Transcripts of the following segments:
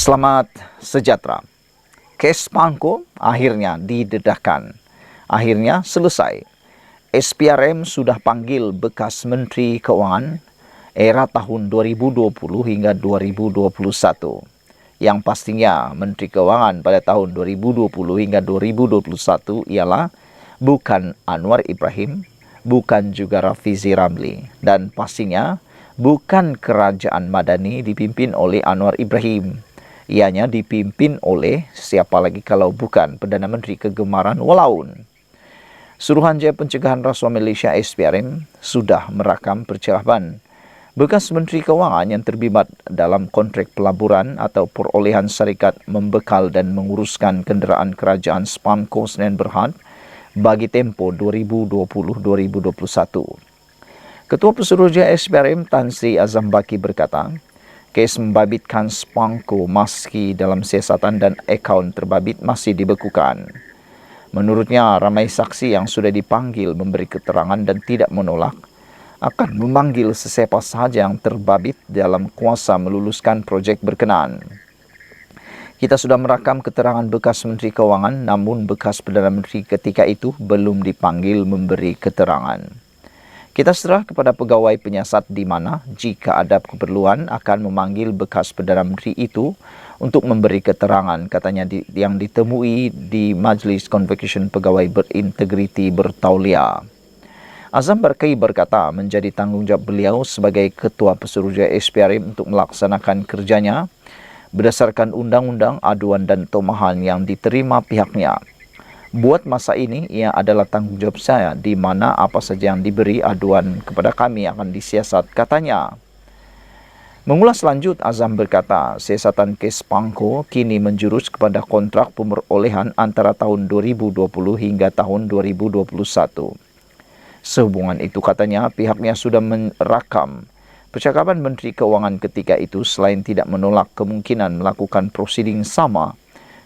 Selamat sejahtera. Kes Pangko akhirnya didedahkan. Akhirnya selesai. SPRM sudah panggil bekas Menteri Keuangan era tahun 2020 hingga 2021. Yang pastinya Menteri Keuangan pada tahun 2020 hingga 2021 ialah bukan Anwar Ibrahim, bukan juga Rafizi Ramli, dan pastinya bukan Kerajaan Madani dipimpin oleh Anwar Ibrahim. Ianya dipimpin oleh siapa lagi kalau bukan Perdana Menteri Kegemaran Walaun. Suruhanjaya Pencegahan Rasuah Malaysia SPRM sudah merakam percakapan bekas Menteri Keuangan yang terlibat dalam kontrak pelaburan atau perolehan syarikat membekal dan menguruskan kenderaan kerajaan Spanco Sdn Bhd bagi tempoh 2020-2021. Ketua Pesuruhjaya SPRM Tan Sri Azam Baki berkata, kes membabitkan Spanco meski dalam siasatan dan akaun terbabit masih dibekukan. Menurutnya, ramai saksi yang sudah dipanggil memberi keterangan dan tidak menolak akan memanggil sesiapa sahaja yang terbabit dalam kuasa meluluskan projek berkenaan. Kita sudah merakam keterangan bekas Menteri Keuangan, namun bekas Perdana Menteri ketika itu belum dipanggil memberi keterangan. Kita serah kepada pegawai penyiasat di mana jika ada keperluan akan memanggil bekas Perdana Menteri itu untuk memberi keterangan, katanya yang ditemui di Majlis Convocation Pegawai Berintegriti Bertauliah. Azam Baki berkata menjadi tanggungjawab beliau sebagai Ketua Pesuruhjaya SPRM untuk melaksanakan kerjanya berdasarkan undang-undang, aduan dan tomahan yang diterima pihaknya. Buat masa ini, ia adalah tanggungjawab saya di mana apa saja yang diberi aduan kepada kami akan disiasat, katanya. Mengulas lanjut, Azam berkata, siasatan kes Pangko kini menjurus kepada kontrak pemerolehan antara tahun 2020 hingga tahun 2021. Sehubungan itu, katanya, pihaknya sudah merakam percakapan Menteri Keuangan ketika itu selain tidak menolak kemungkinan melakukan prosiding sama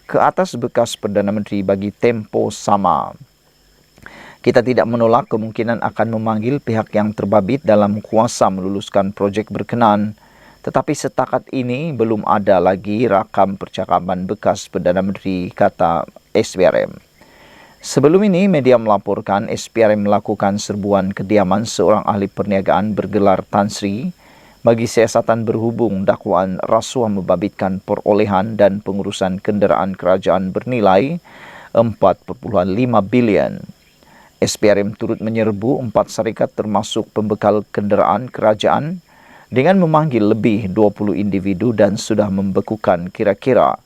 ke atas bekas Perdana Menteri bagi tempo sama. Kita tidak menolak kemungkinan akan memanggil pihak yang terbabit dalam kuasa meluluskan projek berkenaan, tetapi setakat ini belum ada lagi rakam percakapan bekas Perdana Menteri, kata SPRM. Sebelum ini, media melaporkan SPRM melakukan serbuan kediaman seorang ahli perniagaan bergelar Tan Sri bagi siasatan berhubung dakwaan rasuah membabitkan perolehan dan pengurusan kenderaan kerajaan bernilai 4.5 bilion. SPRM turut menyerbu 4 syarikat termasuk pembekal kenderaan kerajaan dengan memanggil lebih 20 individu dan sudah membekukan kira-kira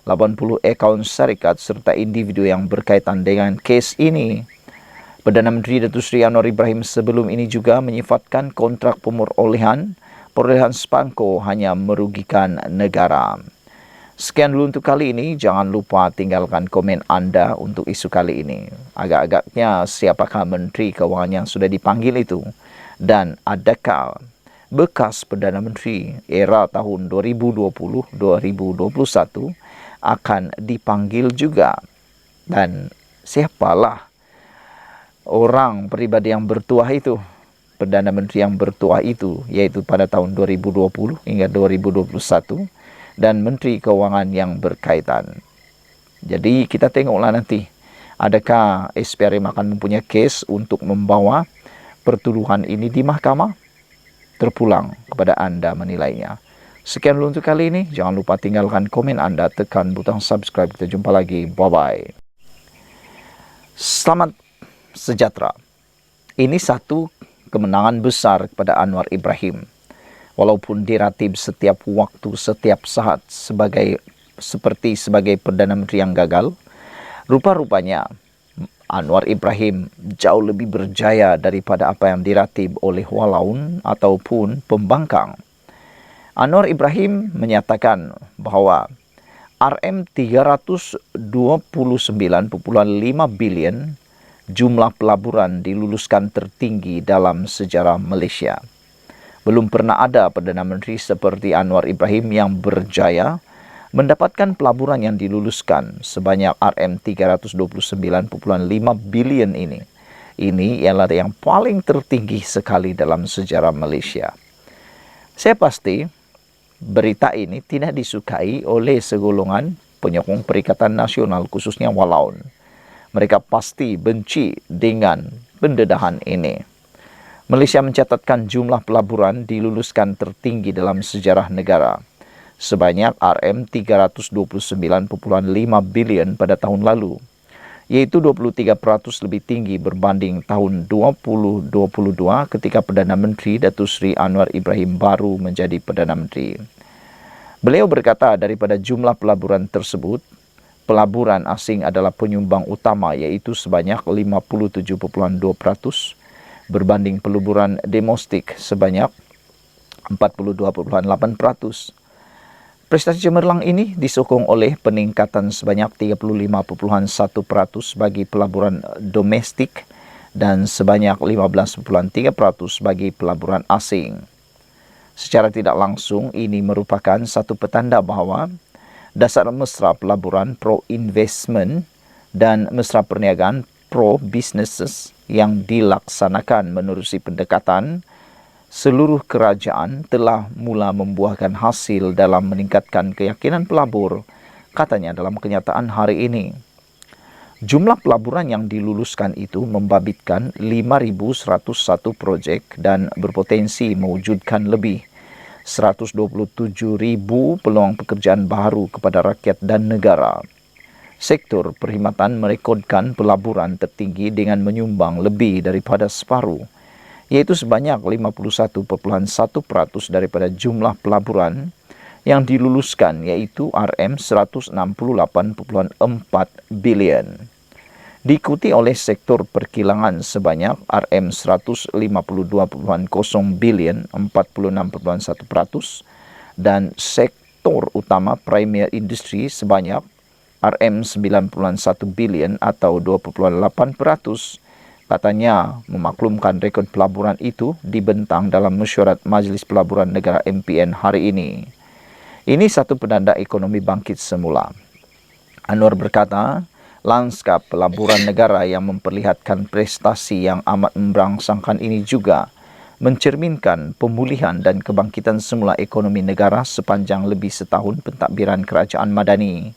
80 akaun syarikat serta individu yang berkaitan dengan kes ini. Perdana Menteri Datuk Seri Anwar Ibrahim sebelum ini juga menyifatkan kontrak perolehan Spanco hanya merugikan negara. Sekian dulu untuk kali ini. Jangan lupa tinggalkan komen anda untuk isu kali ini. Agak-agaknya siapakah Menteri Keuangan yang sudah dipanggil itu? Dan adakah bekas Perdana Menteri era tahun 2020-2021 akan dipanggil juga? Dan siapalah orang pribadi yang bertuah itu, Perdana Menteri yang bertuah itu, yaitu pada tahun 2020 hingga 2021, dan Menteri Keuangan yang berkaitan. Jadi kita tengoklah nanti, adakah SPRM akan mempunyai kes untuk membawa pertuduhan ini di mahkamah? Terpulang kepada anda menilainya. Sekian dulu untuk kali ini. Jangan lupa tinggalkan komen anda, tekan butang subscribe. Kita jumpa lagi. Bye-bye. Selamat sejahtera. Ini satu kemenangan besar kepada Anwar Ibrahim. Walaupun diratib setiap waktu, setiap saat seperti sebagai Perdana Menteri yang gagal, rupa-rupanya Anwar Ibrahim jauh lebih berjaya daripada apa yang diratib oleh Walaun ataupun pembangkang. Anwar Ibrahim menyatakan bahawa RM 329.5 bilion jumlah pelaburan diluluskan tertinggi dalam sejarah Malaysia. Belum pernah ada Perdana Menteri seperti Anwar Ibrahim yang berjaya mendapatkan pelaburan yang diluluskan sebanyak RM 329.5 bilion ini. Ini ialah yang paling tertinggi sekali dalam sejarah Malaysia. Saya pasti berita ini tidak disukai oleh segolongan penyokong Perikatan Nasional khususnya Walaun. Mereka pasti benci dengan pendedahan ini. Malaysia mencatatkan jumlah pelaburan diluluskan tertinggi dalam sejarah negara, sebanyak RM329.5 bilion pada tahun lalu, yaitu 23% lebih tinggi berbanding tahun 2022 ketika Perdana Menteri Datuk Seri Anwar Ibrahim baru menjadi Perdana Menteri. Beliau berkata daripada jumlah pelaburan tersebut, pelaburan asing adalah penyumbang utama iaitu sebanyak 57.2% berbanding pelaburan domestik sebanyak 42.8%. Prestasi cemerlang ini disokong oleh peningkatan sebanyak 35.1% bagi pelaburan domestik dan sebanyak 15.3% bagi pelaburan asing. Secara tidak langsung, ini merupakan satu petanda bahawa dasar mesra pelaburan pro-investment dan mesra perniagaan pro-businesses yang dilaksanakan menerusi pendekatan seluruh kerajaan telah mula membuahkan hasil dalam meningkatkan keyakinan pelabur, katanya dalam kenyataan hari ini. Jumlah pelaburan yang diluluskan itu membabitkan 5.101 projek dan berpotensi mewujudkan lebih 127,000 peluang pekerjaan baru kepada rakyat dan negara. Sektor perkhidmatan merekodkan pelaburan tertinggi dengan menyumbang lebih daripada separuh, yaitu sebanyak 51.1% daripada jumlah pelaburan yang diluluskan, yaitu RM168.4 bilion. Diikuti oleh sektor perkilangan sebanyak RM152.0 bilion 46.1% dan sektor utama premier industri sebanyak RM91 bilion atau 2.8%. Katanya memaklumkan rekod pelaburan itu dibentang dalam mesyuarat Majlis Pelaburan Negara MPN hari ini. Ini satu penanda ekonomi bangkit semula. Anwar berkata, lanskap pelaburan negara yang memperlihatkan prestasi yang amat memberangsangkan ini juga mencerminkan pemulihan dan kebangkitan semula ekonomi negara sepanjang lebih setahun pentadbiran kerajaan Madani.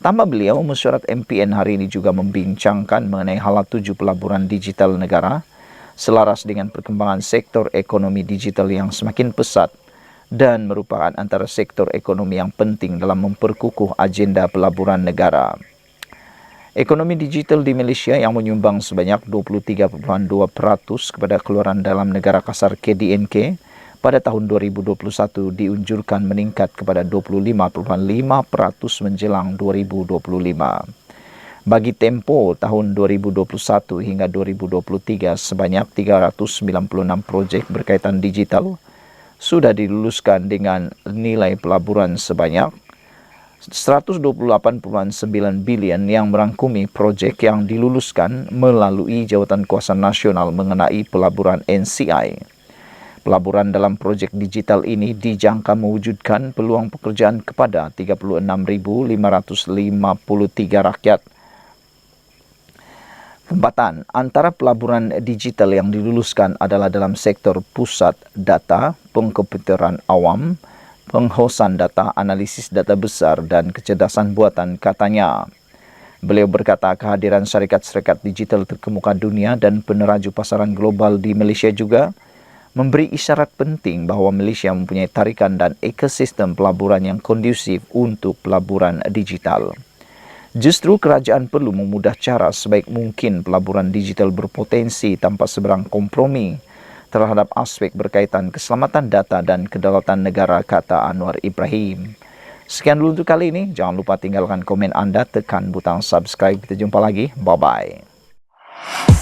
Tambah beliau, mesyuarat MPN hari ini juga membincangkan mengenai hala 7 pelaburan digital negara selaras dengan perkembangan sektor ekonomi digital yang semakin pesat dan merupakan antara sektor ekonomi yang penting dalam memperkukuh agenda pelaburan negara. Ekonomi digital di Malaysia yang menyumbang sebanyak 23.2% kepada keluaran dalam negara kasar KDNK pada tahun 2021 diunjurkan meningkat kepada 25.5% menjelang 2025. Bagi tempoh tahun 2021 hingga 2023, sebanyak 396 projek berkaitan digital sudah diluluskan dengan nilai pelaburan sebanyak 128.9 bilion yang merangkumi projek yang diluluskan melalui Jawatan Kuasa Nasional mengenai pelaburan NCI. Pelaburan dalam projek digital ini dijangka mewujudkan peluang pekerjaan kepada 36.553 rakyat. Tempatan antara pelaburan digital yang diluluskan adalah dalam sektor pusat data, pengkomputeran awam, penghosan data, analisis data besar dan kecerdasan buatan, katanya. Beliau berkata kehadiran syarikat-syarikat digital terkemuka dunia dan peneraju pasaran global di Malaysia juga memberi isyarat penting bahawa Malaysia mempunyai tarikan dan ekosistem pelaburan yang kondusif untuk pelaburan digital. Justru kerajaan perlu memudah cara sebaik mungkin pelaburan digital berpotensi tanpa seberang kompromi terhadap aspek berkaitan keselamatan data dan kedaulatan negara, kata Anwar Ibrahim. Sekian dulu untuk kali ini. Jangan lupa tinggalkan komen anda, tekan butang subscribe. Kita jumpa lagi. Bye-bye.